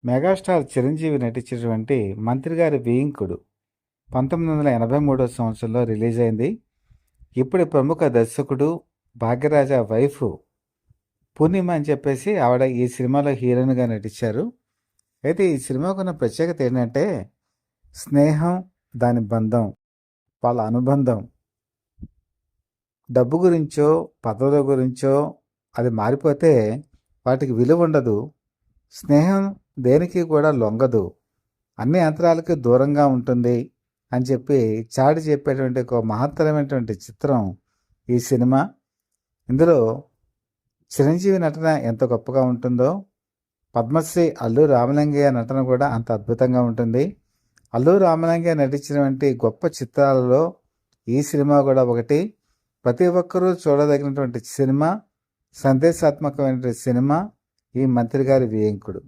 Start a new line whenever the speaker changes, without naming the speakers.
Megastar Chiranjeevi నటించినటువంటి 'మంత్రి గారి వేయింకుడు' 1983 సంవత్సరంలో రిలీజ్ అయింది. ఇప్పుడు ప్రముఖ దర్శకుడు భాగ్యరాజ వైఫ్ పూర్ణిమ అని చెప్పేసి ఆవిడ ఈ సినిమాలో హీరోయిన్గా నటించారు. అయితే ఈ సినిమాకున్న ప్రత్యేకత ఏంటంటే స్నేహం, దాని బంధం, వాళ్ళ అనుబంధం, డబ్బు గురించో పదవుల గురించో అది మారిపోతే వాటికి విలువ ఉండదు. స్నేహం దేనికి కూడా లొంగదు, అన్ని అంతరాలకి దూరంగా ఉంటుంది అని చెప్పి చాటి చెప్పేటువంటి ఒక మహత్తరమైనటువంటి చిత్రం ఈ సినిమా. ఇందులో చిరంజీవి నటన ఎంత గొప్పగా ఉంటుందో పద్మశ్రీ అల్లు రామలింగయ్య నటన కూడా అంత అద్భుతంగా ఉంటుంది. అల్లు రామలింగయ్య నటించినటువంటి గొప్ప చిత్రాలలో ఈ సినిమా కూడా ఒకటి. ప్రతి ఒక్కరూ చూడదగినటువంటి సినిమా, సందేశాత్మకమైనటువంటి సినిమా ఈ 'మంత్రి గారి వేయింకుడు'.